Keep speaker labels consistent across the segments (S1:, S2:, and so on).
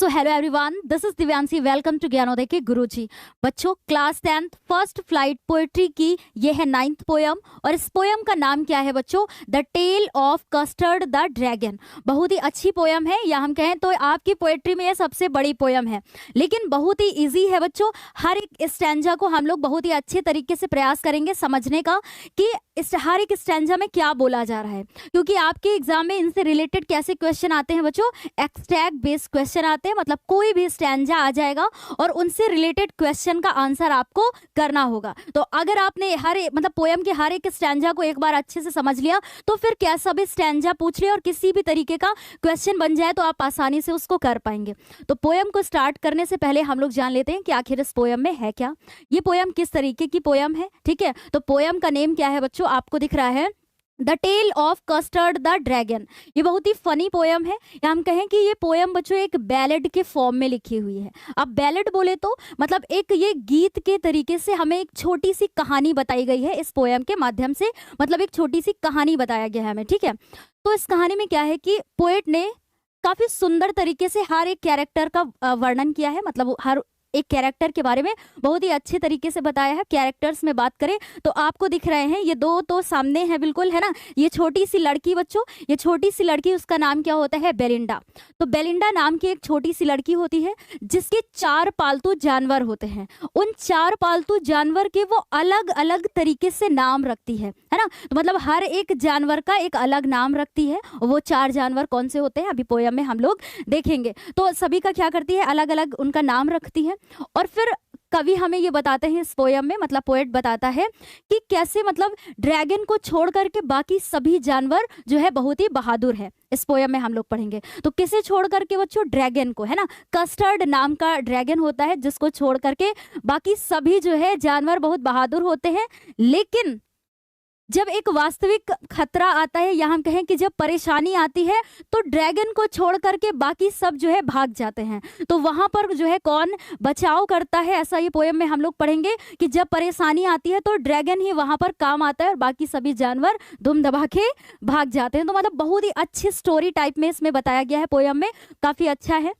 S1: So hello everyone, this is Divyanshi. Welcome to Gyanoday के गुरुजी। बच्चों, class 10th first flight poetry की ये है 9th पोयम, और इस पोयम का नाम क्या है बच्चों? The tale of custard the dragon. बहुत ही अच्छी पोयम है, या हम कहें तो आपकी पोएट्री में ये सबसे बड़ी पोयम है, लेकिन बहुत ही इजी है बच्चों। हर एक स्टैंजा को हम लोग बहुत ही अच्छे तरीके से प्रयास करेंगे समझने का कि हर एक स्टैंजा में क्या बोला जा रहा है, क्योंकि आपके एग्जाम में इनसे रिलेटेड कैसे क्वेश्चन आते हैं बच्चों? एक्सट्रैक्ट बेस्ड क्वेश्चन आते हैं, मतलब कोई भी स्टैंजा आ जाएगा और उनसे रिलेटेड क्वेश्चन का आंसर आपको करना होगा। तो अगर आपने मतलब पोयम के हर एक स्टैंजा को एक बार अच्छे से समझ लिया तो फिर कैसा भी स्टैंजा पूछ लिया और किसी भी तरीके का क्वेश्चन बन जाए तो आप आसानी से उसको कर पाएंगे। तो पोयम को स्टार्ट करने से पहले हम लोग जान लेते हैं कि आखिर इस पोयम में है क्या, ये पोयम किस तरीके की पोयम है। ठीक है, तो पोयम का नेम क्या है बच्चों? आपको दिख रहा है the tale of custard the dragon. ये बहुत ही फनी पोयम है, या हम कहें कि ये पोयम बच्चों एक बैलेड के फॉर्म में लिखी हुई है। अब बैलेड बोले तो मतलब एक ये गीत के तरीके से हमें एक छोटी सी कहानी बताई गई है इस पोयम के माध्यम से, मतलब एक छोटी सी कहानी बताया गया है हमें। ठीक है, तो इस कहानी में क्या है कि पोएट ने काफी सुंदर तरीके से हर एक कैरेक्टर का वर्णन किया है, मतलब हर एक कैरेक्टर के बारे में बहुत ही अच्छे तरीके से बताया है। कैरेक्टर्स में बात करें तो आपको दिख रहे हैं ये दो तो सामने है बिल्कुल, है ना। ये छोटी सी लड़की बच्चों, ये छोटी सी लड़की, उसका नाम क्या होता है? बेलिंडा। तो बेलिंडा नाम की एक छोटी सी लड़की होती है जिसके 4 पालतू जानवर होते हैं। उन 4 पालतू जानवर के वो अलग अलग तरीके से नाम रखती है ना। तो मतलब हर एक जानवर का एक अलग नाम रखती है। वो 4 जानवर कौन से होते हैं अभी पोयम में हम लोग देखेंगे। तो सभी का क्या करती है? अलग अलग उनका नाम रखती है। और फिर कवि हमें ये बताते हैं इस पोयम में, मतलब पोएट बताता है कि कैसे मतलब ड्रैगन को छोड़ करके बाकी सभी जानवर जो है बहुत ही बहादुर है। इस पोयम में हम लोग पढ़ेंगे तो किसे छोड़ करके बच्चों? ड्रैगन को, है ना। कस्टर्ड नाम का ड्रैगन होता है जिसको छोड़ करके बाकी सभी जो है जानवर बहुत बहादुर होते हैं। लेकिन जब एक वास्तविक खतरा आता है, या हम कहें कि जब परेशानी आती है, तो ड्रैगन को छोड़ करके बाकी सब जो है भाग जाते हैं। तो वहां पर जो है कौन बचाव करता है, ऐसा ये पोयम में हम लोग पढ़ेंगे कि जब परेशानी आती है तो ड्रैगन ही वहां पर काम आता है और बाकी सभी जानवर दुम दबा के भाग जाते हैं। तो मतलब बहुत ही अच्छी स्टोरी टाइप में इसमें बताया गया है पोयम में, काफी अच्छा है।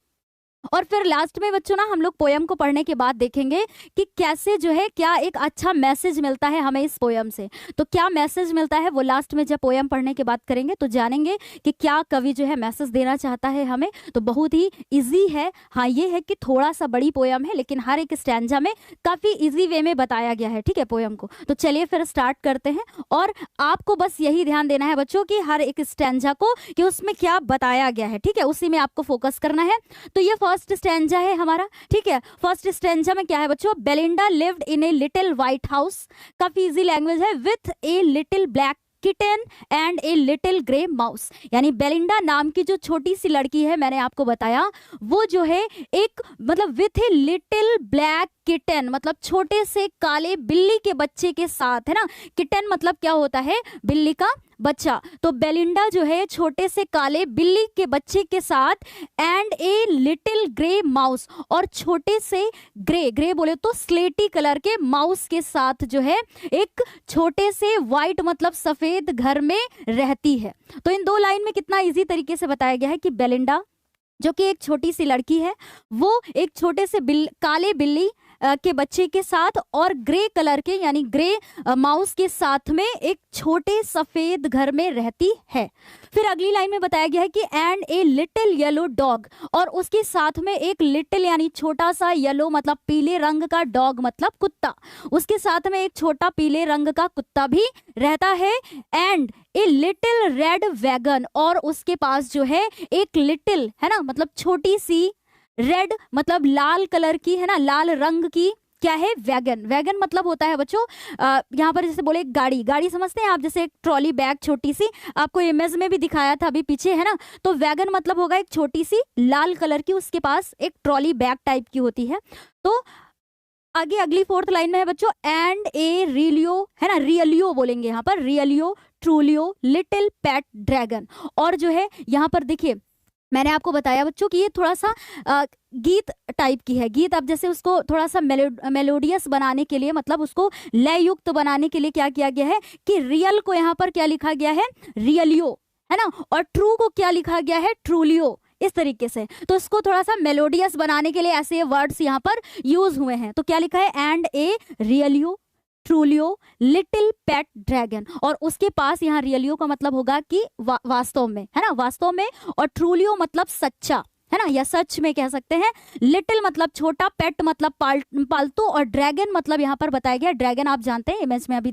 S1: और फिर लास्ट में बच्चों ना हम लोग पोयम को पढ़ने के बाद देखेंगे कि कैसे जो है क्या एक अच्छा मैसेज मिलता है हमें इस पोयम से। तो क्या मैसेज मिलता है वो लास्ट में जब पोयम पढ़ने के बाद करेंगे तो जानेंगे कि क्या कवि जो है मैसेज देना चाहता है हमें। तो बहुत ही इजी है। हाँ, ये है कि थोड़ा सा बड़ी पोयम है, लेकिन हर एक स्टैंजा में काफी इजी वे में बताया गया है। ठीक है, पोयम को तो चलिए फिर स्टार्ट करते हैं। और आपको बस यही ध्यान देना है बच्चों कि हर एक स्टैंजा को कि उसमें क्या बताया गया है। ठीक है, उसी में आपको फोकस करना है। तो ये फर्स्ट स्टैंजा है हमारा। ठीक है, फर्स्ट स्टैंजा में क्या है बच्चों? Belinda lived in a little white house. काफी इजी लैंग्वेज है। With a little black kitten and a little grey mouse. यानी बेलिंडा नाम की जो छोटी सी लड़की है, मैंने आपको बताया, वो जो है एक मतलब with a little black kitten, मतलब छोटे से काले बिल्ली के बच्चे के साथ, है ना। किटन मतलब क्या होता है? बिल्ली का बच्चा। तो बेलिंडा जो है छोटे से काले बिल्ली के बच्चे के साथ and a little grey mouse, और छोटे से ग्रे बोले तो स्लेटी कलर के माउस के साथ जो है एक छोटे से व्हाइट मतलब सफेद घर में रहती है। तो इन 2 लाइन में कितना इजी तरीके से बताया गया है कि बेलिंडा जो कि एक छोटी सी लड़की है, वो एक छोटे से काले बिल्ली के बच्चे के साथ और ग्रे कलर के यानी ग्रे माउस के साथ में एक छोटे सफेद घर में रहती है। फिर अगली लाइन में बताया गया है कि and a little yellow dog, और उसके साथ में एक लिटिल यानी छोटा सा येलो मतलब पीले रंग का डॉग मतलब कुत्ता, उसके साथ में एक छोटा पीले रंग का कुत्ता भी रहता है। And a little red wagon, और उसके पास जो है एक लिटिल, है ना, मतलब छोटी सी रेड मतलब लाल कलर की, है ना, लाल रंग की क्या है? वैगन। वैगन मतलब होता है बच्चों यहाँ पर जैसे बोले गाड़ी समझते हैं आप, जैसे एक ट्रॉली बैग छोटी सी, आपको इमेज में भी दिखाया था अभी पीछे, है ना। तो वैगन मतलब होगा एक छोटी सी लाल कलर की, उसके पास एक ट्रॉली बैग टाइप की होती है। तो आगे अगली 4th लाइन में है बच्चों एंड ए रियलियो, है ना, रियलियो बोलेंगे यहाँ पर, रियलियो ट्रूलियो लिटिल पेट ड्रैगन। और जो है यहाँ पर देखिए मैंने आपको बताया बच्चों कि ये थोड़ा सा गीत टाइप की है। गीत अब जैसे उसको थोड़ा सा मेलोडियस बनाने के लिए, मतलब उसको लय युक्त बनाने के लिए क्या किया गया है कि रियल को यहाँ पर क्या लिखा गया है? रियलियो, है ना, और ट्रू को क्या लिखा गया है? ट्रूलियो। इस तरीके से। तो इसको थोड़ा सा मेलोडियस बनाने के लिए ऐसे वर्ड्स यहाँ पर यूज हुए हैं। तो क्या लिखा है, and A रियलियो ट्रूलियो little pet dragon, और उसके पास यहाँ रियलियो का मतलब होगा कि वास्तव में, है ना, वास्तव में, और ट्रूलियो मतलब सच्चा, है ना, या सच में कह सकते हैं। लिटिल मतलब छोटा, पेट मतलब पालतू, और ड्रैगन मतलब यहाँ पर बताया गया, ड्रैगन आप जानते हैं, इमेज में अभी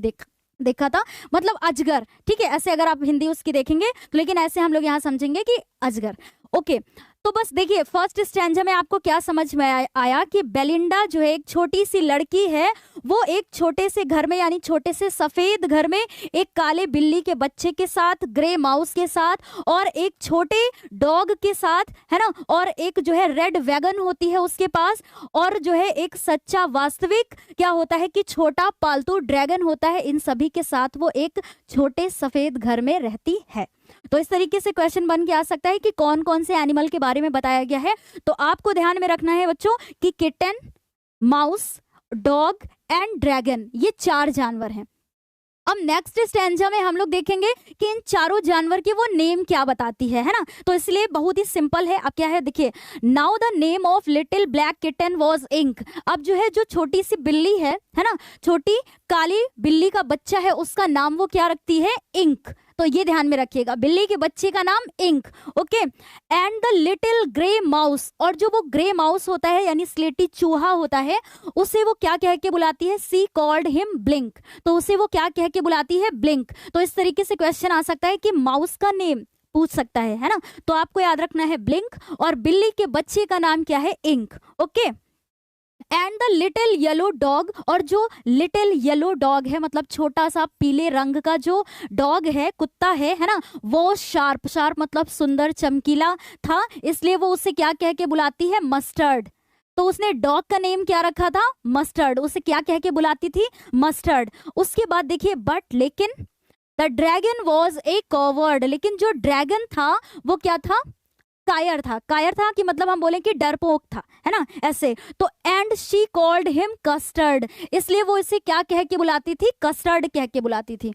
S1: देखा था, मतलब अजगर, ठीक है, ऐसे अगर आप हिंदी उसकी देखेंगे तो, लेकिन ऐसे हम लोग यहाँ समझेंगे कि अजगर। ओके, तो बस देखिए फर्स्ट स्टैंजा में आपको क्या समझ में आया कि बेलिंडा जो है एक छोटी सी लड़की है, वो एक छोटे से घर में, यानी छोटे से सफेद घर में, एक काले बिल्ली के बच्चे के साथ, ग्रे माउस के साथ, और एक छोटे डॉग के साथ, है ना, और एक जो है रेड वैगन होती है उसके पास, और जो है एक सच्चा वास्तविक क्या होता है कि छोटा पालतू ड्रैगन होता है। इन सभी के साथ वो एक छोटे सफेद घर में रहती है। तो इस तरीके से क्वेश्चन बन के आ सकता है कि कौन कौन से एनिमल के बारे में बताया गया है। तो आपको ध्यान में रखना है बच्चों कि kitten, mouse, dog and dragon, ये 4 जानवर हैं। अब नेक्स्ट स्टैंजा में हम लोग देखेंगे कि इन चारों जानवर के वो नेम क्या बताती है ना। तो इसलिए बहुत ही सिंपल है। अब क्या है देखिए, now the name of little black kitten was ink. अब जो है जो छोटी सी बिल्ली है ना, छोटी काली बिल्ली का बच्चा है, उसका नाम वो क्या रखती है, इंक। तो ये ध्यान में रखिएगा, बिल्ली के बच्चे का नाम ink. Okay, and the little grey mouse, और जो वो ग्रे माउस होता है यानी स्लेटी चूहा होता है, उसे वो क्या कह के बुलाती है, सी कॉल्ड हिम ब्लिंक। तो उसे वो क्या कह के बुलाती है, ब्लिंक। तो इस तरीके से क्वेश्चन आ सकता है कि माउस का नेम पूछ सकता है ना। तो आपको याद रखना है ब्लिंक, और बिल्ली के बच्चे का नाम क्या है, ink. Okay, and the little yellow dog, और जो लिटिल येलो डॉग है मतलब छोटा सा पीले रंग का जो डॉग है, कुत्ता है ना, वो शार्प, शार्प मतलब सुंदर चमकीला था, इसलिए वो उसे क्या कह के बुलाती है, मस्टर्ड। तो उसने डॉग का नेम क्या रखा था, मस्टर्ड। उसे क्या कह के बुलाती थी, मस्टर्ड। उसके बाद देखिए, बट लेकिन the dragon was a coward, लेकिन जो ड्रैगन था वो क्या था, कायर था। कायर था कि मतलब हम बोले कि डरपोक था, है ना, ऐसे। तो and she called him custard, इसलिए वो इसे क्या कह के बुलाती थी, कस्टर्ड कह के बुलाती थी।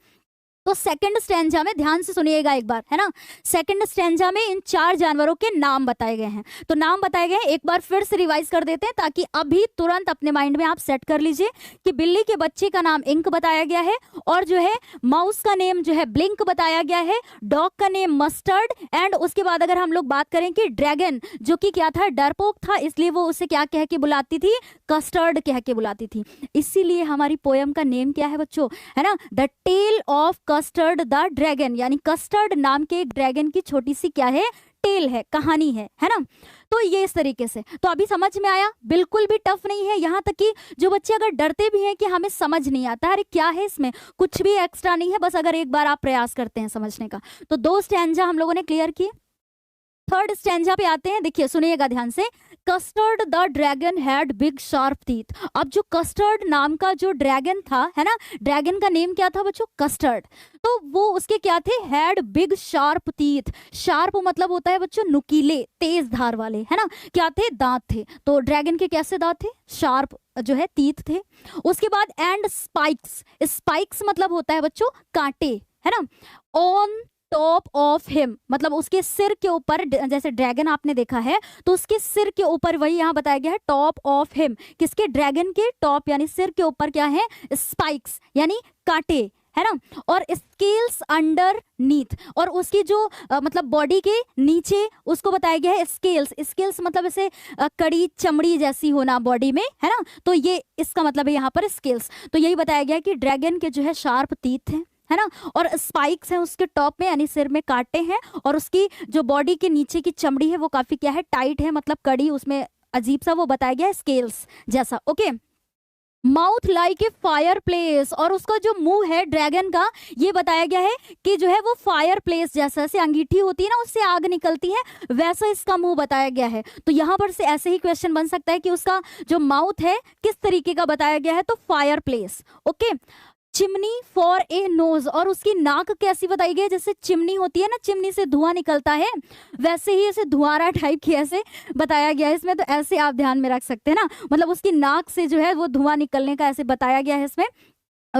S1: तो सेकंड स्टैंजा में ध्यान से सुनिएगा एक बार, है ना, सेकंड स्टैंजा में इन 4 जानवरों के नाम बताए गए हैं। तो नाम बताए गए हैं, एक बार फिर से रिवाइज कर देते हैं ताकि अभी तुरंत अपने माइंड में आप सेट कर लीजिए कि बिल्ली के बच्चे का नाम इंक बताया गया है, और जो है माउस का नेम जो है ब्लिंक बताया गया है, डॉग का नेम मस्टर्ड, एंड उसके बाद अगर हम लोग बात करें कि ड्रैगन जो कि क्या था, डरपोक था, इसलिए वो उसे क्या कह के बुलाती थी, कस्टर्ड कह के बुलाती थी। इसीलिए हमारी पोयम का नेम क्या है बच्चों, है ना, the tale of custard the dragon, यानी कस्टर्ड नाम के एक ड्रैगन की छोटी सी क्या है, टेल है, कहानी है ना। तो ये इस तरीके से, तो अभी समझ में आया, बिल्कुल भी टफ नहीं है। यहाँ तक कि जो बच्चे अगर डरते भी हैं कि हमें समझ नहीं आता, अरे क्या है इसमें, कुछ भी एक्स्ट्रा नहीं है, बस अगर एक बार आप प्रयास करते हैं समझने का। तो 2 स्टैंजा हम लोगों ने क्लियर किए। थर्ड स्टैंजा पे आते हैं, देखिए सुनिएगा ध्यान से। Custard the dragon had big sharp teeth. अब जो कस्टर्ड नाम का जो ड्रैगन था, है ना, ड्रैगन का नेम क्या था बच्चों, कस्टर्ड। तो वो उसके क्या थे, had big sharp teeth. Sharp मतलब होता है बच्चों नुकीले, तेज धार वाले, है ना, क्या थे, दांत थे। तो ड्रैगन के कैसे दांत थे, शार्प जो है टीथ थे। उसके बाद एंड स्पाइक्स, स्पाइक्स मतलब होता है बच्चों कांटे, है ना। ऑन टॉप ऑफ हिम मतलब उसके सिर के ऊपर, जैसे ड्रैगन आपने देखा है तो उसके सिर के ऊपर, वही यहाँ बताया गया है, टॉप ऑफ हिम, किसके, ड्रैगन के टॉप यानी सिर के ऊपर क्या है, स्पाइक्स यानी कांटे, है ना। और स्केल्स अंडर नीथ, और उसकी जो मतलब बॉडी के नीचे उसको बताया गया है स्केल्स। स्केल्स मतलब ऐसे कड़ी चमड़ी जैसी होना बॉडी में, है ना। तो ये इसका मतलब है यहाँ पर स्केल्स। तो यही बताया गया है कि ड्रैगन के जो है शार्प टीथ हैं, है ना, और स्पाइक्स हैं उसके टॉप में यानी सिर में कांटे हैं, और उसकी जो बॉडी के नीचे की चमड़ी है वो काफी क्या है, टाइट है, मतलब कड़ी, उसमें अजीब सा वो बताया गया है स्केल्स जैसा। Okay, mouth like a fire place, और उसका जो मुंह है ड्रैगन का, ये बताया गया है कि जो है वो फायर प्लेस जैसा, ऐसे अंगीठी होती है ना उससे आग निकलती है, वैसा इसका मुंह बताया गया है। तो यहाँ पर से ऐसे ही क्वेश्चन बन सकता है कि उसका जो माउथ है किस तरीके का बताया गया है, तो fireplace. Okay, chimney for a nose, और उसकी नाक कैसी बताई गई है, जैसे चिमनी होती है ना, चिमनी से धुआं निकलता है, वैसे ही ऐसे धुआंरा टाइप की ऐसे बताया गया है इसमें। तो ऐसे आप ध्यान में रख सकते हैं ना, मतलब उसकी नाक से जो है वो धुआं निकलने का ऐसे बताया गया है इसमें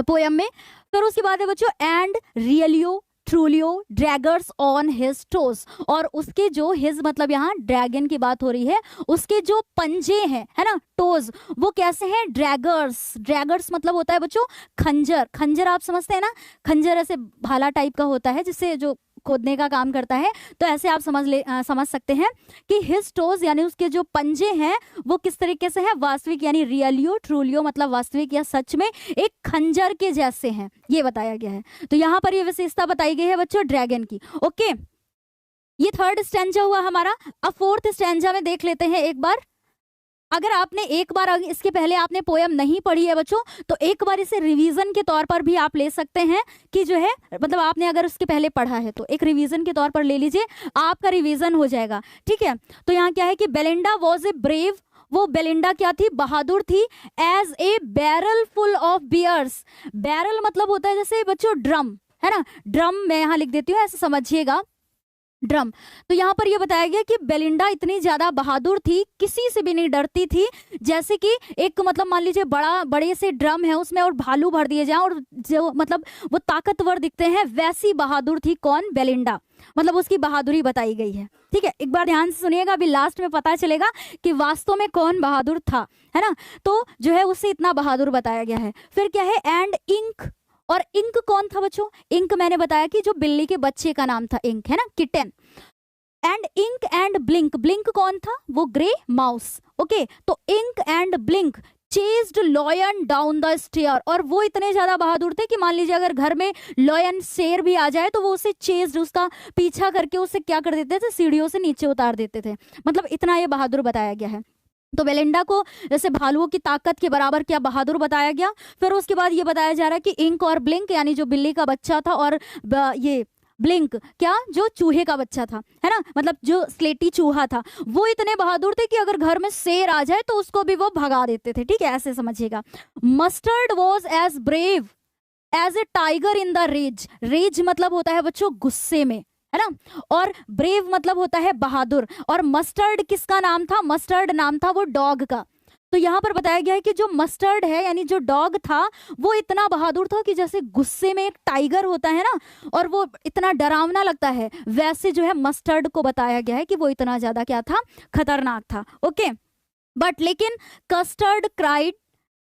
S1: पोयम में। फिर उसके बाद है बच्चों and realio trulio daggers on his toes, और उसके जो हिज मतलब यहाँ ड्रैगन की बात हो रही है, उसके जो पंजे हैं है ना, टोज, वो कैसे हैं, ड्रैगर्स। ड्रैगर्स मतलब होता है बच्चों खंजर। खंजर आप समझते हैं ना, खंजर ऐसे भाला टाइप का होता है जिससे जो खोदने का काम करता है, तो ऐसे आप समझ सकते हैं कि हिज टोज यानी उसके जो पंजे हैं वो किस तरीके से हैं, वास्तविक यानी रियलियो, ट्रूलियो मतलब वास्तविक या सच में एक खंजर के जैसे हैं, ये बताया गया है। तो यहाँ पर ये विशेषता बताई गई है बच्चों ड्रैगन की। ओके, ये थर्ड स्टैंजा हुआ हमारा। अब फोर्थ स्टैंजा में देख लेते हैं एक बार। अगर आपने एक बार इसके पहले आपने पोयम नहीं पढ़ी है बच्चों, तो एक बार इसे रिवीजन के तौर पर भी आप ले सकते हैं कि जो है मतलब आपने अगर उसके पहले पढ़ा है तो एक रिवीजन के तौर पर ले लीजिए, आपका रिवीजन हो जाएगा। ठीक है, तो यहाँ क्या है कि बेलिंडा वॉज ए ब्रेव, वो बेलिंडा क्या थी, बहादुर थी, as a barrel full of bears. Barrel मतलब होता है जैसे बच्चों ड्रम, है ना, ड्रम मैं यहाँ लिख देती हूँ, ऐसे समझिएगा, ड्रम। तो यहाँ पर ये बताया गया कि बेलिंडा इतनी ज्यादा बहादुर थी, किसी से भी नहीं डरती थी, जैसे कि एक मतलब मान लीजिए बड़े से ड्रम है उसमें और भालू भर दिए जाए और जो मतलब वो ताकतवर दिखते हैं, वैसी बहादुर थी कौन, बेलिंडा, मतलब उसकी बहादुरी बताई गई है। ठीक है, एक बार ध्यान से सुनिएगा, अभी लास्ट में पता चलेगा कि वास्तव में कौन बहादुर था, है ना। तो जो है उससे इतना बहादुर बताया गया है। फिर क्या है, एंड इंक, और इंक कौन था बच्चों, इंक मैंने बताया कि जो बिल्ली के बच्चे का नाम था इंक, है ना, kitten. And ink and blink, blink कौन था, वो ग्रे माउस। ओके, तो ink and blink chased lion down the stair, और वो इतने ज्यादा बहादुर थे कि मान लीजिए अगर घर में लॉयन शेर भी आ जाए तो वो उसे चेज्ड, उसका पीछा करके उसे क्या कर देते थे, सीढ़ियों से नीचे उतार देते थे, मतलब इतना ये बहादुर बताया गया है। तो बेलिंडा को जैसे भालुओं की ताकत के बराबर क्या बहादुर बताया गया। फिर उसके बाद ये बताया जा रहा है कि इंक और ब्लिंक यानी जो बिल्ली का बच्चा था और ये ब्लिंक क्या जो चूहे का बच्चा था, है ना, मतलब जो स्लेटी चूहा था, वो इतने बहादुर थे कि अगर घर में शेर आ जाए तो उसको भी वो भगा देते थे। ठीक है, ऐसे समझिएगा। Mustard was as brave as a tiger in the rage, rage मतलब होता है बच्चों गुस्से में, है ना, और ब्रेव मतलब होता है बहादुर। और मस्टर्ड किसका नाम था, मस्टर्ड नाम था वो डॉग का। तो यहाँ पर बताया गया है कि जो मस्टर्ड है यानी जो डॉग था वो इतना बहादुर था कि जैसे गुस्से में एक टाइगर होता है ना और वो इतना डरावना लगता है, वैसे जो है मस्टर्ड को बताया गया है कि वो इतना ज्यादा क्या था, खतरनाक था। ओके, बट लेकिन custard cried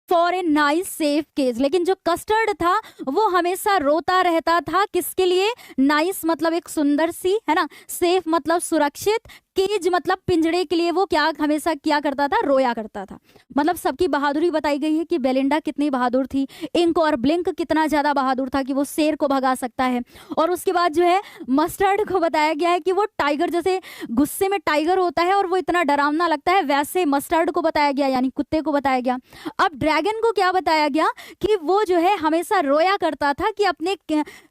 S1: for a nice safe cage, लेकिन जो कस्टर्ड था वो हमेशा रोता रहता था, किसके लिए, नाइस मतलब एक सुंदर सी, है ना, सेफ मतलब सुरक्षित, केज मतलब पिंजड़े के लिए वो क्या हमेशा क्या करता था, रोया करता था। मतलब सबकी बहादुरी बताई गई है कि बेलिंडा कितनी बहादुर थी, इंक और ब्लिंक कितना ज्यादा बहादुर था कि वो शेर को भगा सकता है। और उसके बाद जो है मस्टर्ड को बताया गया है कि वो टाइगर, जैसे गुस्से में टाइगर होता है और वो इतना डरावना लगता है, वैसे मस्टर्ड को बताया गया यानी कुत्ते को बताया गया। अब ड्रैगन को क्या बताया गया कि वो जो है हमेशा रोया करता था, कि अपने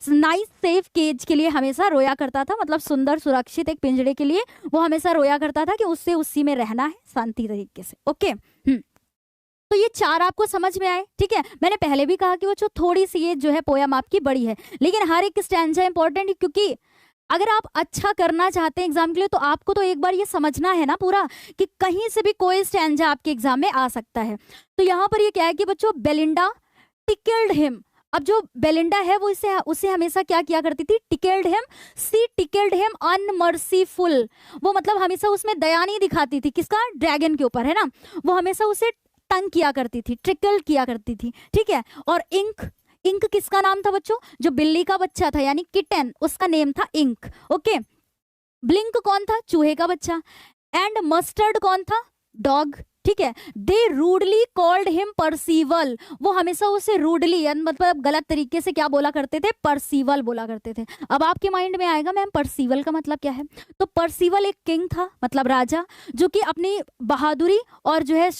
S1: नाइस सेफ केज के लिए हमेशा रोया करता था, मतलब सुंदर सुरक्षित एक पिंजड़े के लिए वो हमेशा रोया करता था कि उससे उसी में रहना है शांति तरीके से। ओके, तो ये चार आपको समझ में आए। ठीक है, मैंने पहले भी कहा कि वो जो थोड़ी सी ये जो है पोयम आपकी बड़ी है, लेकिन हर एक स्टैंजा इंपॉर्टेंट है, क्योंकि अगर आप अच्छा करना चाहते हैं एग्जाम के लिए तो आपको तो एक बार ये समझना है ना पूरा कि कहीं से भी कोई स्टैंजा आपके एग्जाम में आ सकता है। तो यहाँ पर ये क्या है कि बच्चों बेलिंडा टिकल्ड हिम, अब जो बेलिंडा है वो उसे हमेशा क्या किया करती थी, टिकल्ड हिम, सी टिकल्ड हिम अनमर्सीफुल, वो मतलब हमेशा उसमें दया नहीं दिखाती थी, किसका, ड्रैगन के ऊपर, है ना, वो हमेशा उसे तंग किया करती थी, ट्रिकल किया करती थी। ठीक है, और इंक, इंक किसका नाम था बच्चों, जो बिल्ली का बच्चा था यानी किटन, उसका नेम था इंक। ओके, ब्लिंक कौन था, चूहे का बच्चा। एंड मस्टर्ड कौन था, डॉग। ठीक है, दे रूडली कॉल्ड हिम परसीवल, वो हमेशा उसे रूडली मतलब गलत तरीके से क्या बोला करते थे, परसीवल बोला करते थे। अब आपके माइंड में आएगा मैम परसीवल का मतलब क्या है, तो परसीवल एक किंग था, मतलब राजा, जो कि अपनी बहादुरी और जो है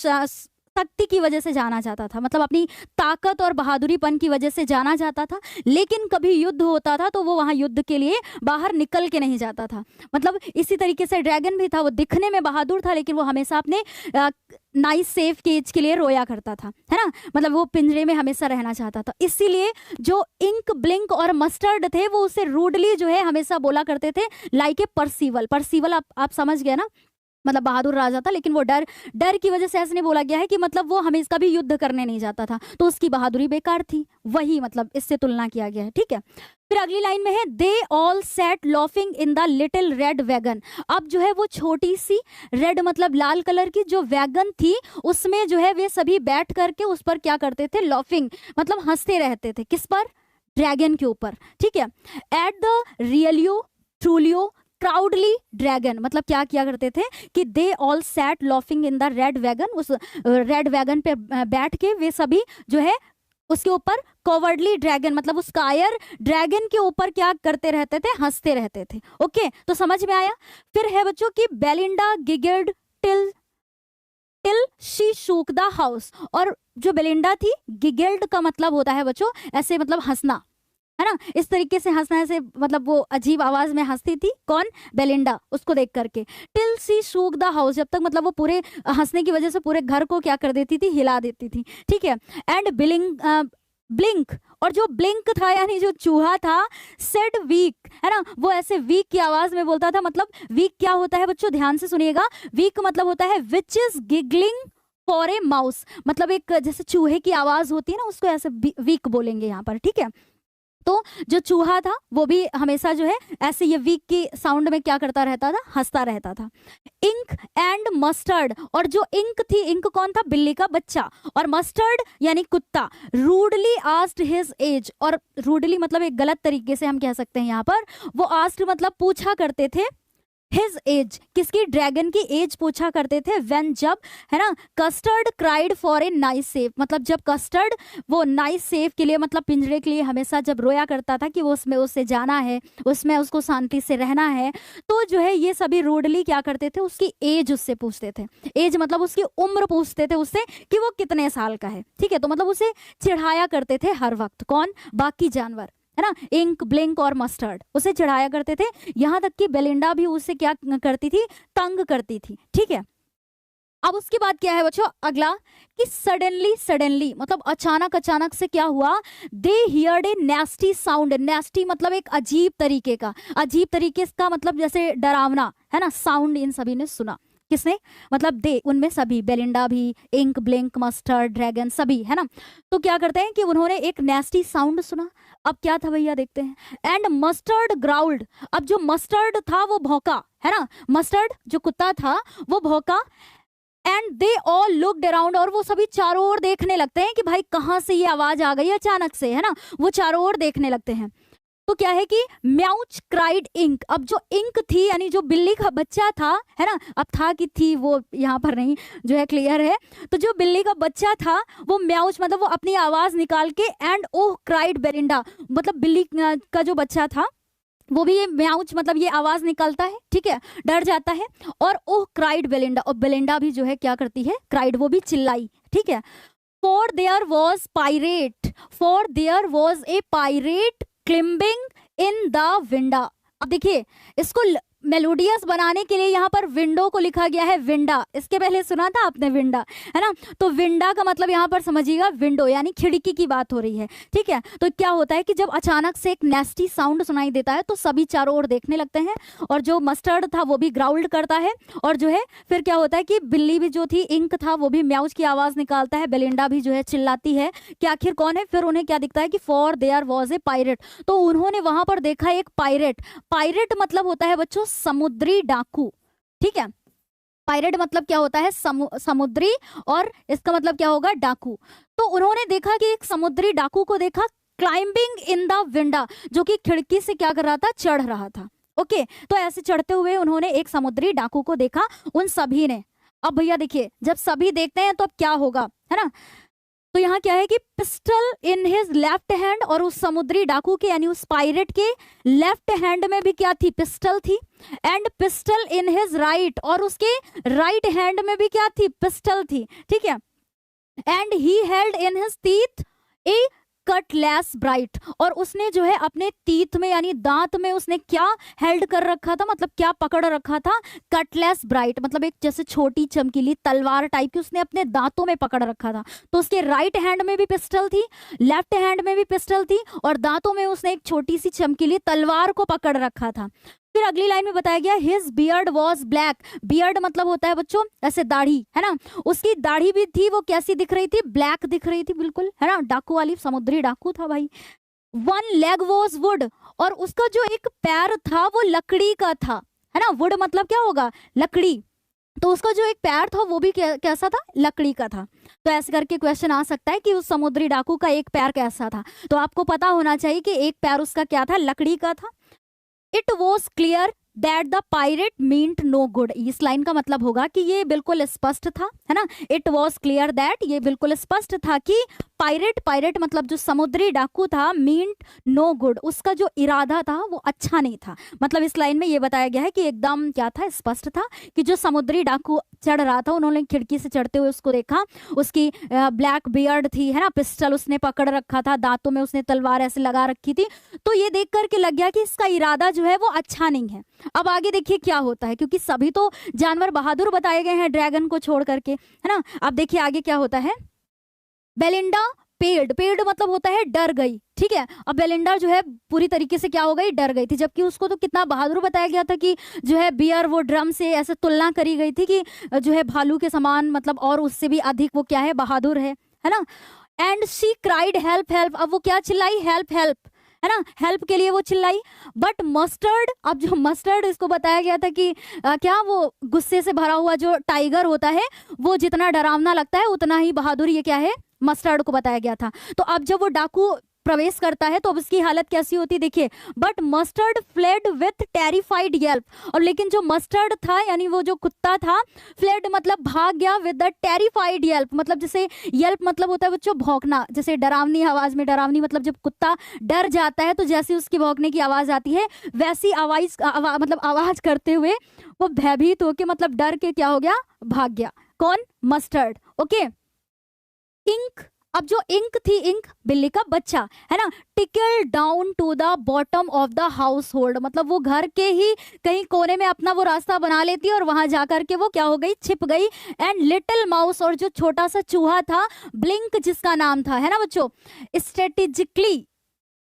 S1: शक्ति की वजह से जाना जाता था, मतलब अपनी ताकत और बहादुरीपन की वजह से जाना जाता था। लेकिन कभी युद्ध होता था तो वो वहां युद्ध के लिए बाहर निकल के नहीं जाता था। मतलब इसी तरीके से ड्रैगन भी था, वो दिखने में बहादुर था लेकिन वो हमेशा अपने नाइस सेफ केज के लिए रोया करता था, है ना, मतलब वो पिंजरे में हमेशा रहना चाहता था। इसीलिए जो इंक, ब्लिंक और मस्टर्ड थे वो उसे रूडली जो है हमेशा बोला करते थे, लाइक ए परसीवल। परसीवल आप समझ गए ना, मतलब बहादुर राजा था, लेकिन वो डर डर की वजह से ऐसे नहीं बोला गया है कि मतलब वो हमेशा कभी युद्ध करने नहीं जाता था, तो उसकी बहादुरी बेकार थी, वही मतलब इससे तुलना किया गया है। ठीक है, फिर अगली लाइन में है they all set laughing in the little red wagon. अब जो है वो छोटी सी रेड मतलब लाल कलर की जो वैगन थी उसमें जो है वे सभी बैठ करके उस पर क्या करते थे, लॉफिंग मतलब हंसते रहते थे। किस पर? ड्रैगन के ऊपर। ठीक है, at the realio trulio cowardly dragon, मतलब क्या किया करते थे कि they all sat laughing in the red wagon, उस रेड वैगन पे बैठ के वे सभी जो है उसके ऊपर कॉवर्डली ड्रैगन मतलब उस कायर ड्रैगन के ऊपर क्या करते रहते थे, हंसते रहते थे। ओके, तो समझ में आया। फिर है बच्चों की Belinda giggled till till she shook the house, और जो बेलिंडा थी, गिगल्ड का मतलब होता है बच्चों ऐसे मतलब हंसना, है ना, इस तरीके से हंसना, ऐसे मतलब वो अजीब आवाज में हंसती थी। कौन? बेलिंडा, उसको देख करके। Till she shook the house, जब तक मतलब वो पूरे हंसने की वजह से पूरे घर को क्या कर देती थी, हिला देती थी। ठीक है, एंड ब्लिंक, और जो ब्लिंक था यानी जो चूहा था, सेड वीक, है ना, वो ऐसे वीक की आवाज में बोलता था। मतलब वीक क्या होता है बच्चों, ध्यान से सुनिएगा। वीक मतलब होता है which is giggling for a mouse, मतलब एक जैसे चूहे की आवाज होती है ना, उसको ऐसे वीक बोलेंगे यहाँ पर। ठीक है, तो जो चूहा था वो भी हमेशा जो है ऐसे ये वीक की साउंड में क्या करता रहता था, हंसता रहता था। इंक एंड मस्टर्ड, और जो इंक थी, इंक कौन था? बिल्ली का बच्चा, और मस्टर्ड यानी कुत्ता, रूडली आस्क्ड हिज एज, और रूडली मतलब एक गलत तरीके से हम कह सकते हैं यहाँ पर, वो आस्क्ड मतलब पूछा करते थे, हिज एज किसकी? ड्रैगन की एज पूछा करते थे। व्हेन जब, है ना, custard cried for a nice safe, मतलब जब कस्टर्ड वो नाइस सेफ के लिए मतलब पिंजरे के लिए हमेशा जब रोया करता था कि वो उसमें उससे जाना है, उसमें उसको शांति से रहना है, तो जो है ये सभी रूडली क्या करते थे, उसकी एज उससे पूछते थे। एज मतलब उसकी उम्र पूछते थे उससे कि वो कितने साल का है। ठीक है, तो मतलब उसे चिढ़ाया करते थे हर वक्त। कौन? बाकी जानवर, है ना, इंक, ब्लिंक और मस्टर्ड उसे चढ़ाया करते थे। यहां तक कि बेलिंडा भी उससे क्या करती थी, तंग करती थी। ठीक है, अब उसके बाद क्या है बच्चों अगला, कि सडनली मतलब अचानक अचानक से क्या हुआ, दे हियर्ड ए नेस्टी साउंड। नेस्टी मतलब एक अजीब तरीके का, अजीब तरीके का मतलब जैसे डरावना, है ना, साउंड इन सभी ने सुना। किसने? मतलब दे, उनमें सभी, बेलिंडा भी, इंक, ब्लिंक, मस्टर्ड, ड्रैगन सभी, है ना। तो क्या करते हैं कि उन्होंने एक नेस्टी साउंड सुना। अब क्या था भैया, देखते हैं। एंड मस्टर्ड ग्राउल्ड, अब जो मस्टर्ड था वो भौंका, है ना, मस्टर्ड जो कुत्ता था वो भौंका। And they all looked around, और वो सभी चारों ओर देखने लगते हैं कि भाई कहाँ से ये आवाज आ गई अचानक से, है ना, वो चारों ओर देखने लगते हैं। तो क्या है कि म्याउच क्राइड इंक, अब जो इंक थी यानी जो बिल्ली का बच्चा था, है ना, अब था कि थी वो यहाँ पर नहीं जो है क्लियर है, तो जो बिल्ली का बच्चा था वो म्याउच मतलब वो अपनी आवाज निकाल के, एंड ओह क्राइड बेलिंडा, मतलब बिल्ली का जो बच्चा था वो भी ये म्याउच मतलब ये आवाज निकालता है। ठीक है, डर जाता है। और ओह क्राइड बेलिंडा, और बेलिंडा भी जो है क्या करती है, क्राइड, वो भी चिल्लाई। ठीक है, for there was a pirate climbing in the window. अब देखिए, इसको मेलोडियस बनाने के लिए यहाँ पर विंडो को लिखा गया है विंडा। इसके पहले सुना था आपने विंडा, है ना, तो विंडा का मतलब यहाँ पर समझिएगा विंडो यानी खिड़की की बात हो रही है। ठीक है, तो क्या होता है कि जब अचानक से एक नेस्टी साउंड सुनाई देता है तो सभी चारों ओर देखने लगते हैं, और जो मस्टर्ड था वो भी ग्राउल्ड करता है, और जो है फिर क्या होता है कि बिल्ली भी जो थी, इंक था, वो भी म्याउज की आवाज निकालता है, बेलिंडा भी जो है चिल्लाती है कि आखिर कौन है। फिर उन्हें क्या दिखता है कि for there was a pirate, तो उन्होंने वहां पर देखा एक पायरेट। पायरेट मतलब होता है बच्चों समुद्री डाकू। ठीक है, पायरेट मतलब क्या होता है, समुद्री, और इसका मतलब क्या होगा, डाकू। तो उन्होंने देखा कि एक समुद्री डाकू को देखा, क्लाइंबिंग इन द विंडा, जो कि खिड़की से क्या कर रहा था, चढ़ रहा था। ओके, तो ऐसे चढ़ते हुए उन्होंने एक समुद्री डाकू को देखा, उन सभी ने। अब भैया देखिए, जब सभी देखते हैं तो अब क्या होगा, है ना, तो यहाँ क्या है कि pistol in his left hand, और उस समुद्री डाकू के यानी उस पायरेट के लेफ्ट हैंड में भी क्या थी, पिस्टल थी। And pistol in his right, और उसके राइट हैंड में भी क्या थी, पिस्टल थी। ठीक है, and he held in his teeth A Cutlass bright, और उसने जो है अपने तीत में यानी दांत में उसने क्या हेल्ड कर रखा था, मतलब क्या पकड़ रखा था, कटलेस ब्राइट मतलब एक जैसे छोटी चमकीली तलवार टाइप की उसने अपने दांतों में पकड़ रखा था। तो उसके राइट हैंड में भी पिस्टल थी, लेफ्ट हैंड में भी पिस्टल थी, और दांतों में उसने एक छोटी सी चमकीली तलवार को पकड़ रखा था। फिर अगली लाइन में बताया गया his beard was black, beard मतलब होता है बच्चों ऐसे दाढ़ी, है ना, उसकी दाढ़ी भी थी, वो कैसी दिख रही थी, ब्लैक दिख रही थी बिल्कुल, है ना, डाकू वाली, समुद्री डाकू था भाई। वन लेग वॉज वुड, और उसका जो एक पैर था वो लकड़ी का था, है ना, वुड मतलब क्या होगा, लकड़ी, तो उसका जो एक पैर था वो भी कैसा था, लकड़ी का था। तो ऐसे करके क्वेश्चन आ सकता है कि उस समुद्री डाकू का एक पैर कैसा था, तो आपको पता होना चाहिए कि एक पैर उसका क्या था, लकड़ी का था। It was clear that the pirate meant no good, इस लाइन का मतलब होगा कि ये बिल्कुल स्पष्ट था, है ना, इट वॉज क्लियर दैट, ये बिल्कुल स्पष्ट था कि पायरेट, पायरेट मतलब जो समुद्री डाकू था, मींट नो गुड, उसका जो इरादा था वो अच्छा नहीं था। मतलब इस लाइन में ये बताया गया है कि एकदम क्या था, स्पष्ट था कि जो समुद्री डाकू चढ़ रहा था, उन्होंने खिड़की से चढ़ते हुए उसको देखा, उसकी ब्लैक बियर्ड थी, है ना, पिस्टल उसने पकड़ रखा था, दांतों में उसने तलवार ऐसे लगा रखी थी, तो ये देख करके लग गया कि इसका इरादा जो है वो अच्छा नहीं है। अब आगे देखिए क्या होता है, क्योंकि सभी तो जानवर बहादुर बताए गए हैं ड्रैगन को छोड़ करके, है ना। अब देखिए आगे क्या होता है, बेलिंडा पेड, पेड मतलब होता है डर गई, ठीक है। अब बेलिंडा जो है पूरी तरीके से क्या हो गई, डर गई थी, जबकि उसको तो कितना बहादुर बताया गया था कि जो है बियर, वो ड्रम से ऐसे तुलना करी गई थी कि जो है भालू के समान, मतलब और उससे भी अधिक वो क्या है, बहादुर है ना। And she cried help help, अब वो क्या चिल्लाई, हेल्प हेल्प, है ना, हेल्प के लिए वो चिल्लाई। बट मस्टर्ड, अब जो मस्टर्ड, इसको बताया गया था कि क्या वो गुस्से से भरा हुआ जो टाइगर होता है, वो जितना डरावना लगता है उतना ही बहादुर ये क्या है, मस्टर्ड को बताया गया था। तो अब जब वो डाकू प्रवेश करता है तो अब उसकी हालत कैसी होती देखिए, but mustard fled with terrified Yelp, और लेकिन जो मस्टर्ड था यानी वो जो कुत्ता था, फ्लेड मतलब भाग गया, विद द टेरिफाइड येल्प, मतलब जैसे येल्प मतलब होता है बच्चों भौंकना, जैसे डरावनी आवाज में, डरावनी मतलब जब कुत्ता डर जाता है तो जैसी उसकी भौंकने की आवाज आती है, वैसी मतलब आवाज करते हुए वो भयभीत होके, मतलब डर के क्या हो गया, भाग गया। कौन, मस्टर्ड, ओके। इंक, अब जो इंक थी, इंक बिल्ली का बच्चा, है ना, tickle down to the bottom of the household, मतलब वो घर के ही कहीं कोने में अपना वो रास्ता बना लेती है और वहां जाकर के वो क्या हो गई, छिप गई। एंड लिटिल माउस, और जो छोटा सा चूहा था, ब्लिंक जिसका नाम था, है ना बच्चों, स्ट्रेटेजिकली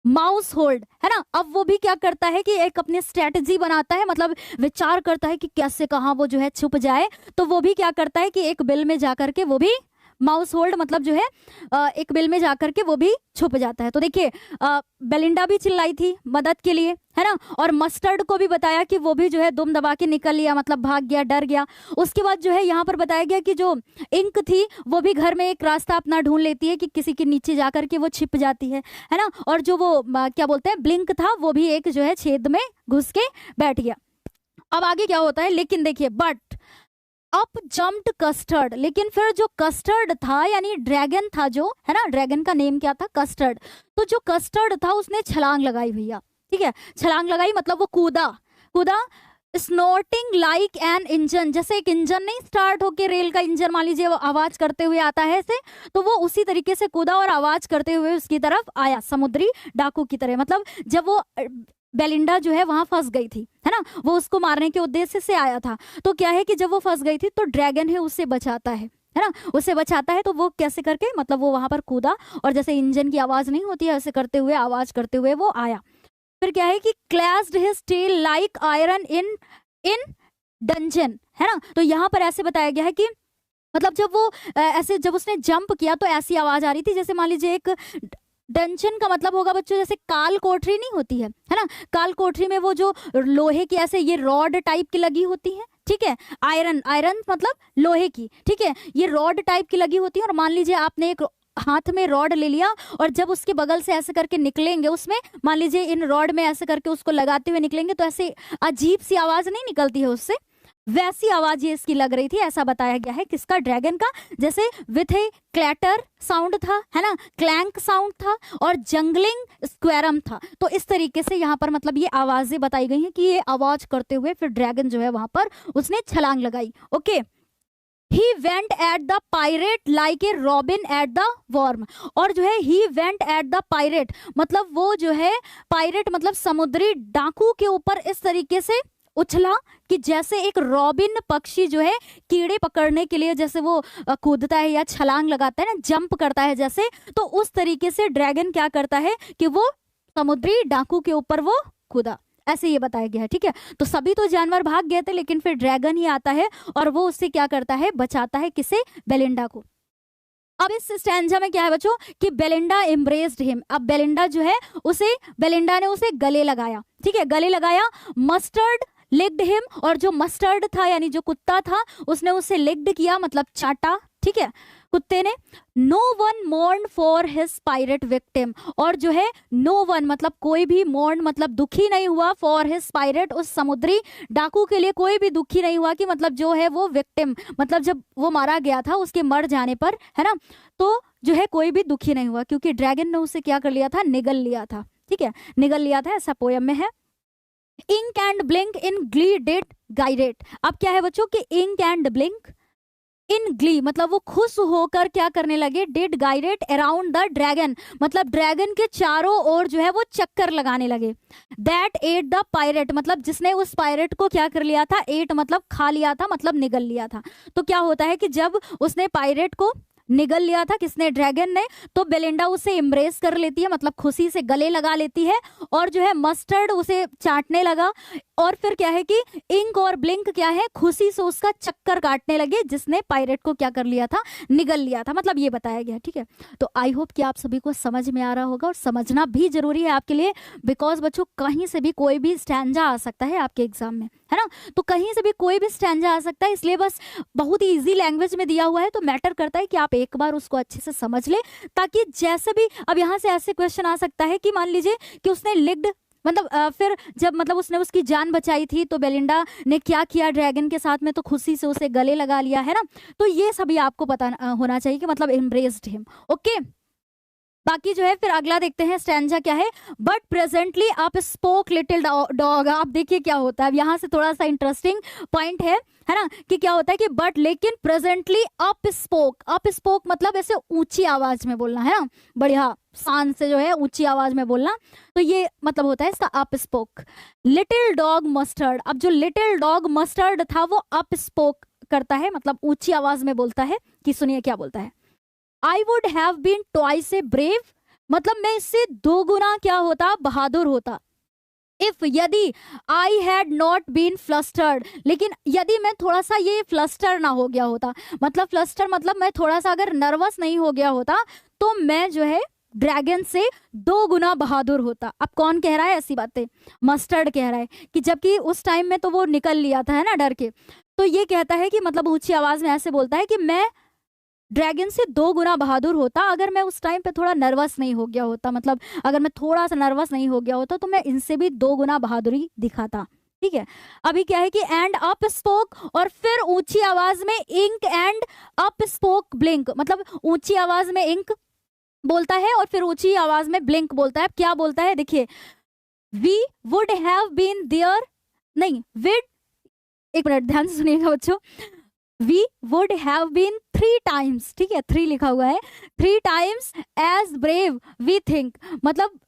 S1: माउस होल्ड, है ना, अब वो भी क्या करता है कि एक अपनी स्ट्रेटजी बनाता है, मतलब विचार करता है कि कैसे कहाँ वो जो है छुप जाए, तो वो भी क्या करता है कि एक बिल में जाकर के वो भी माउस होल्ड मतलब जो है एक बिल में जाकर के वो भी छुप जाता है। तो देखिए बेलिंडा भी चिल्लाई थी मदद के लिए, है ना, और मस्टर्ड को भी बताया कि वो भी जो है दुम दबा के निकल लिया, मतलब भाग गया, डर गया। उसके बाद जो है यहाँ पर बताया गया कि जो इंक थी वो भी घर में एक रास्ता अपना ढूंढ लेती है कि किसी के नीचे जाकर के वो छिप जाती है ना, और जो वो क्या बोलते हैं ब्लिंक था, वो भी एक जो है छेद में घुस के बैठ गया। अब आगे क्या होता है, लेकिन देखिए बट अप जम्प्ड कस्टर्ड, लेकिन फिर जो कस्टर्ड था यानी ड्रैगन था जो, है ना, ड्रैगन का नेम क्या था, कस्टर्ड, तो जो कस्टर्ड था उसने छलांग लगाई भैया, ठीक है, छलांग लगाई मतलब वो कूदा, कूदा स्नोटिंग लाइक एन इंजन, जैसे एक इंजन नहीं स्टार्ट होके रेल का इंजन मान लीजिए वो आवाज करते हुए आता है ऐसे, तो वो उसी तरीके से कूदा और आवाज करते हुए उसकी तरफ आया, समुद्री डाकू की तरह। मतलब जब वो बेलिंडा जो है वहां फंस गई थी, है ना, वो उसको मारने के उद्देश्य से आया था, तो क्या है कि जब वो फंस गई थी तो ड्रैगन है उसे बचाता है ना, उसे बचाता है, तो वो कैसे करके, मतलब वो वहां पर कूदा और जैसे इंजन की आवाज नहीं होती है ऐसे करते हुए, आवाज करते हुए वो आया। फिर क्या है कि clashed his tail like iron in in dungeon, है ना, तो यहाँ पर ऐसे बताया गया है कि मतलब जब वो ऐसे जब उसने जंप किया तो ऐसी आवाज आ रही थी जैसे मान लीजिए एक डंजन का मतलब होगा बच्चों जैसे काल कोठरी नहीं होती है ना, काल कोठरी में वो जो लोहे की ऐसे ये रॉड टाइप की लगी होती है, ठीक है, आयरन, आयरन मतलब लोहे की, ठीक है, ये रॉड टाइप की लगी होती है, और मान लीजिए आपने एक हाथ में रॉड ले लिया और जब उसके बगल से ऐसे करके निकलेंगे, उसमें मान लीजिए इन रॉड में ऐसे करके उसको लगाते हुए निकलेंगे तो ऐसे अजीब सी आवाज नहीं निकलती है उससे, वैसी आवाज ये इसकी लग रही थी, ऐसा बताया गया है किसका, ड्रैगन का। जैसे विथ ए क्लैटर साउंड था, है ना, क्लैंक साउंड था और जंगलिंग स्क्वेरम था, तो इस तरीके से यहाँ पर मतलब ये आवाजें बताई गई हैं कि ये आवाज करते हुए फिर ड्रैगन जो है वहां पर उसने छलांग लगाई। Okay, he went at the pirate like a robin at the worm, और जो है he went at the pirate मतलब वो जो है पायरेट मतलब समुद्री डाकू के ऊपर इस तरीके से उछला कि जैसे एक रॉबिन पक्षी जो है कीड़े पकड़ने के लिए जैसे वो कूदता है या छलांग लगाता है ना, जंप करता है जैसे, तो उस तरीके से ड्रैगन क्या करता है कि वो समुद्री डाकू के ऊपर वो कूदा। ऐसे ये बताया गया है, ठीक है। तो सभी तो जानवर भाग गए थे, लेकिन फिर ड्रैगन ही आता है और वो उससे क्या करता है, बचाता है, किसे, बेलिंडा को। अब इस स्टैंजा में क्या है बच्चों कि बेलिंडा एम्ब्रेस्ड हिम। अब बेलिंडा जो है बेलिंडा ने उसे गले लगाया, ठीक है, गले लगाया। मस्टर्ड लिक्ड हिम, और जो मस्टर्ड था यानी जो कुत्ता था उसने उसे लिक्ड किया, मतलब चाटा, ठीक है, कुत्ते ने। No one mourned for his pirate victim, और जो है नो वन मतलब कोई भी, मोर्न मतलब दुखी नहीं हुआ, फॉर हिज पायरेट उस समुद्री डाकू के लिए कोई भी दुखी नहीं हुआ, कि मतलब जो है वो विक्टिम मतलब जब वो मारा गया था उसके मर जाने पर, है ना, तो जो है कोई भी दुखी नहीं हुआ, क्योंकि ड्रैगन ने उसे क्या कर लिया था, निगल लिया था, ठीक है, निगल लिया था, ऐसा पोयम में है। Ink and Blink in glee did गाइडेट। अब क्या है बच्चों कि Ink and Blink in glee मतलब वो खुश होकर क्या करने लगे, डिड गाइडेट अराउंड द ड्रैगन, मतलब ड्रैगन के चारों ओर जो है वो चक्कर लगाने लगे। दैट एट द पायरेट मतलब जिसने उस पायरेट को क्या कर लिया था, एट मतलब खा लिया था, मतलब निगल लिया था। तो क्या होता है कि जब उसने पायरेट को निगल लिया था, किसने, ड्रैगन ने, तो बेलिंडा उसे इम्ब्रेस कर लेती है, मतलब खुशी से गले लगा लेती है, और जो है मस्टर्ड उसे चाटने लगा, और फिर क्या है कि इंक और ब्लिंक क्या है, खुशी से उसका चक्कर काटने लगे, जिसने पायरेट को क्या कर लिया था, निगल लिया था, मतलब ये बताया गया, ठीक है। तो आई होप कि आप सभी को समझ में आ रहा होगा, और समझना भी जरूरी है आपके लिए, बिकॉज बच्चों कहीं से भी कोई भी स्टैंजा आ सकता है आपके एग्जाम में, है ना, तो कहीं से भी कोई भी स्टैंजा आ सकता है, इसलिए बस बहुत ही ईजी लैंग्वेज में दिया हुआ है, तो मैटर करता है कि आप एक बार उसको अच्छे से समझ ले, ताकि जैसे भी अब यहाँ से ऐसे क्वेश्चन आ सकता है कि मान लीजिए कि उसने लिक्ड मतलब फिर जब मतलब उसने उसकी जान बचाई थी, तो बेलिंडा ने क्या किया ड्रैगन के साथ में, तो खुशी से उसे गले लगा लिया, है ना, तो ये सभी आपको पता होना चाहिए कि मतलब एम्ब्रेस्ड हिम, ओके। बाकी जो है फिर अगला देखते हैं स्टैंजा क्या है, बट प्रेजेंटली आप स्पोक लिटिल डॉग। आप देखिए क्या होता है, अब यहाँ से थोड़ा सा इंटरेस्टिंग पॉइंट है ना, कि क्या होता है कि बट लेकिन प्रेजेंटली अप स्पोक मतलब ऐसे ऊंची आवाज में बोलना, है ना, बढ़िया शान से जो है ऊंची आवाज में बोलना, तो ये मतलब होता है इसका up spoke. Little dog mustard, अब जो लिटिल डॉग मस्टर्ड था वो अप स्पोक करता है, मतलब ऊंची आवाज में बोलता है, कि सुनिए क्या बोलता है, I would have been twice a brave, मतलब मैं इससे दो गुना क्या होता, बहादुर होता। इफ यदि I had not been flustered, लेकिन यदि मैं थोड़ा सा ये फ्लस्टर ना हो गया होता, मतलब फ्लस्टर मतलब मैं थोड़ा सा अगर नर्वस नहीं हो गया होता, तो मैं जो है ड्रैगन से दो गुना बहादुर होता। अब कौन कह रहा है ऐसी बातें, मस्टर्ड कह रहा है, कि जबकि उस टाइम में तो वो निकल लिया था, है ना, डर के, तो ये कहता है कि मतलब ऊंची आवाज में ऐसे बोलता है कि मैं ड्रैगन से दो गुना बहादुर होता अगर मैं उस टाइम पे थोड़ा नर्वस नहीं हो गया होता, मतलब अगर मैं थोड़ा सा नर्वस नहीं हो गया होता तो मैं इनसे भी दो गुना बहादुरी दिखाता, ठीक है। अभी क्या है कि एंड अप स्पोक, और फिर ऊंची आवाज में ink and up spoke blink, मतलब ऊंची आवाज में इंक बोलता है और फिर ऊंची आवाज में ब्लिंक बोलता है। क्या बोलता है देखिए, we would have been there, नहीं विड, एक मिनट ध्यान से सुनिएगा बच्चों, we would have been 3 times, ठीक है, 3 लिखा हुआ है, 3 times as brave we think, मतलब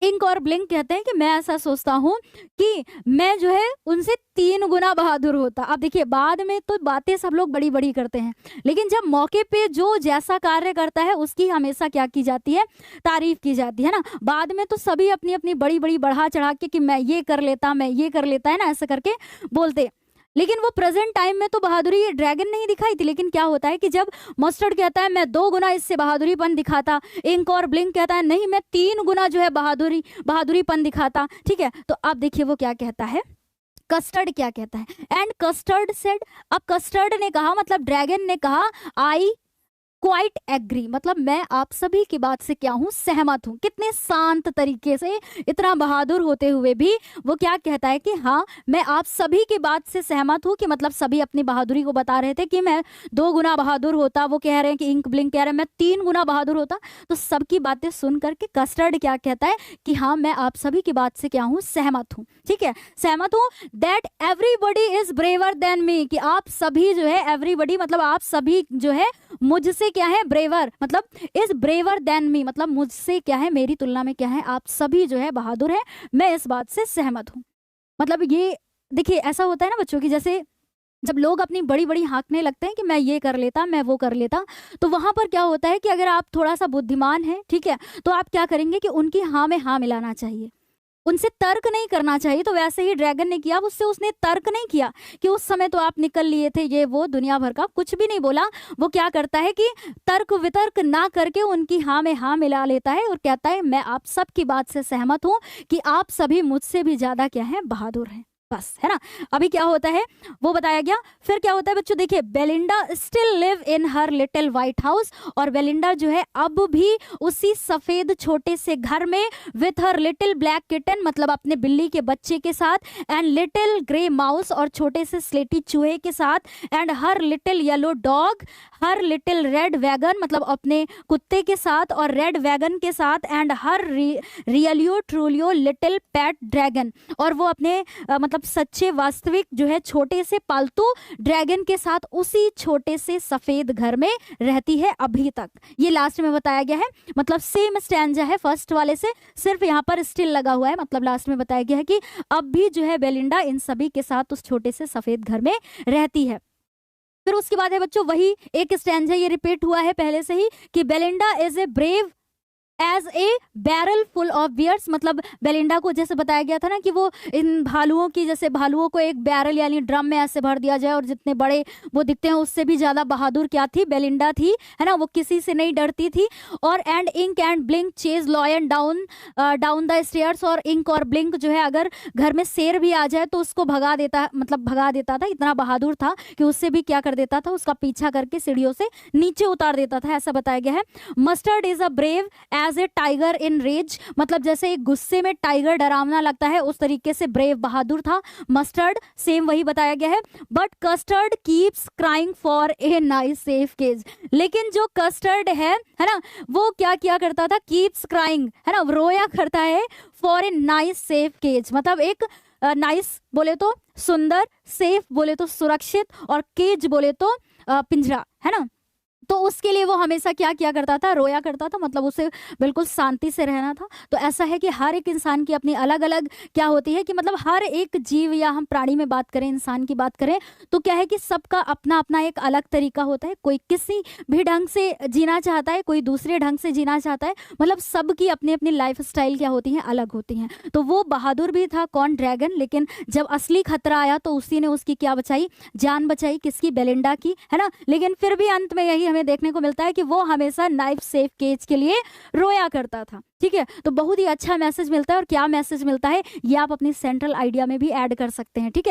S1: इंक और ब्लिंक कहते हैं कि मैं ऐसा सोचता हूँ कि मैं जो है उनसे 3 गुना बहादुर होता। अब देखिए बाद में तो बातें सब लोग बड़ी बड़ी करते हैं, लेकिन जब मौके पे जो जैसा कार्य करता है उसकी हमेशा क्या की जाती है, तारीफ की जाती है ना। बाद में तो सभी अपनी अपनी बड़ी बड़ी बढ़ा चढ़ा के कि मैं ये कर लेता, मैं ये कर लेता, है ना, ऐसा करके बोलते। लेकिन वो प्रेजेंट टाइम में तो बहादुरी ड्रैगन ने ही दिखाई थी, लेकिन क्या होता है कि जब मस्टर्ड कहता है मैं 2 गुना इससे बहादुरीपन दिखाता, इंक और ब्लिंक कहता है नहीं मैं 3 गुना जो है बहादुरीपन दिखाता, ठीक है। तो अब देखिए वो क्या कहता है, कस्टर्ड क्या कहता है, एंड कस्टर्ड सेड, अब कस्टर्ड ने कहा मतलब ड्रैगन ने कहा आई क्वाइट एग्री, मतलब मैं आप सभी की बात से क्या हूं, सहमत हूं। कितने शांत तरीके से, इतना बहादुर होते हुए भी वो क्या कहता है कि हाँ मैं आप सभी की बात से सहमत हूं, कि मतलब सभी अपनी बहादुरी को बता रहे थे कि मैं 2 गुना बहादुर होता, वो कह रहे हैं कि इंक ब्लिंक कह रहे हैं मैं 3 गुना बहादुर होता। तो सबकी बातें सुन करके कस्टर्ड क्या कहता है कि हाँ मैं आप सभी की बात से क्या हूँ, सहमत हूँ, ठीक है, सहमत हूँ। That everybody is braver than me, कि आप सभी जो है, एवरीबडी मतलब आप सभी जो है मुझसे क्या है, ब्रेवर मतलब इज ब्रेवर देन मी, मतलब मुझसे क्या है, मेरी तुलना में क्या है, आप सभी जो है बहादुर है, मैं इस बात से सहमत हूँ। मतलब ये देखिए ऐसा होता है ना बच्चों की, जैसे जब लोग अपनी बड़ी बड़ी हाँकने लगते हैं कि मैं ये कर लेता, मैं वो कर लेता, तो वहां पर क्या होता है कि अगर आप थोड़ा सा बुद्धिमान हैं, ठीक है, तो आप क्या करेंगे कि उनकी हाँ में हाँ मिलाना चाहिए, उनसे तर्क नहीं करना चाहिए, तो वैसे ही ड्रैगन ने किया, उससे उसने तर्क नहीं किया कि उस समय तो आप निकल लिए थे, ये वो दुनिया भर का कुछ भी नहीं बोला। वो क्या करता है कि तर्क वितर्क ना करके उनकी हाँ में हाँ मिला लेता है और कहता है मैं आप सबकी बात से सहमत हूँ कि आप सभी मुझसे भी ज्यादा क्या है, बहादुर हैं, बस, है ना। अभी क्या होता है वो बताया गया। फिर क्या होता है बच्चों, देखिए Belinda still live in her little white house, और बेलिंडा जो है अब भी उसी सफेद छोटे से घर में with her little black kitten, मतलब अपने बिल्ली के बच्चे के साथ, एंड लिटिल ग्रे माउस, और छोटे से स्लेटी चूहे के साथ, and her little yellow dog, her little red wagon, मतलब अपने कुत्ते के साथ और रेड वैगन के साथ, and her रियलियो ट्रूलियो little pet dragon, और वो अपने मतलब सच्चे वास्तविक जो है छोटे से पालतू ड्रैगन के साथ उसी छोटे से सफेद घर में रहती है अभी तक। ये लास्ट में बताया गया है, मतलब सेम स्टैंजा है फर्स्ट वाले से, सिर्फ यहाँ पर स्टिल लगा हुआ है, मतलब लास्ट में बताया गया है कि अब भी जो है बेलिंडा इन सभी के साथ उस छोटे से सफेद घर में रहती है। फिर उसके बाद है बच्चों वही एक स्टैंजा, ये रिपीट हुआ है पहले से ही कि Belinda is a brave as a barrel full of bears, मतलब बेलिंडा को जैसे बताया गया था ना कि वो इन भालुओं की, जैसे भालुओं को एक बैरल यानी ड्रम में ऐसे भर दिया जाए और जितने बड़े वो दिखते हैं उससे भी ज्यादा बहादुर क्या थी, बेलिंडा थी, है ना। वो किसी से नहीं डरती थी। और and ink and blink chase lion down down the stairs, और इंक और ब्लिंक जो है अगर घर में शेर भी आ जाए तो उसको भगा देता, मतलब भगा देता था, इतना बहादुर था कि उससे भी क्या कर देता था, उसका पीछा करके सीढ़ियों से नीचे उतार देता था, ऐसा बताया गया है। Mustard is a brave as a tiger in rage, मतलब जैसे एक गुस्से में टाइगर डरावना लगता है उस तरीके से ब्रेव बहादुर था मस्टर्ड, सेम वही बताया गया है। But custard keeps crying for a nice safe cage, लेकिन जो कस्टर्ड है ना, वो क्या किया करता था, कीप्स क्राइंग, है ना, रोया करता है for a nice safe cage, मतलब एक नाइस बोले तो सुंदर, सेफ बोले तो सुरक्षित, और केज बोले तो पिंजरा, है ना। तो उसके लिए वो हमेशा क्या किया करता था, रोया करता था, मतलब उसे बिल्कुल शांति से रहना था। तो ऐसा है कि हर एक इंसान की अपनी अलग अलग क्या होती है कि मतलब हर एक जीव, या हम प्राणी में बात करें, इंसान की बात करें, तो क्या है कि सबका अपना अपना एक अलग तरीका होता है। कोई किसी भी ढंग से जीना चाहता है, कोई दूसरे ढंग से जीना चाहता है, मतलब सबकी अपनी अपनी लाइफ स्टाइल क्या होती है, अलग होती हैं। तो वो बहादुर भी था कौन, ड्रैगन, लेकिन जब असली खतरा आया तो उसी ने उसकी क्या बचाई, जान बचाई, किसकी, बेलिंडा की, है ना। लेकिन फिर भी अंत में यही हमें देखने को मिलता है कि वो हमेशा नाइफ सेफ केज के लिए रोया करता था। ठीक है, तो बहुत ही अच्छा मैसेज मिलता है, और क्या मैसेज मिलता है ये आप अपनी सेंट्रल आइडिया में भी ऐड कर सकते हैं। ठीक है।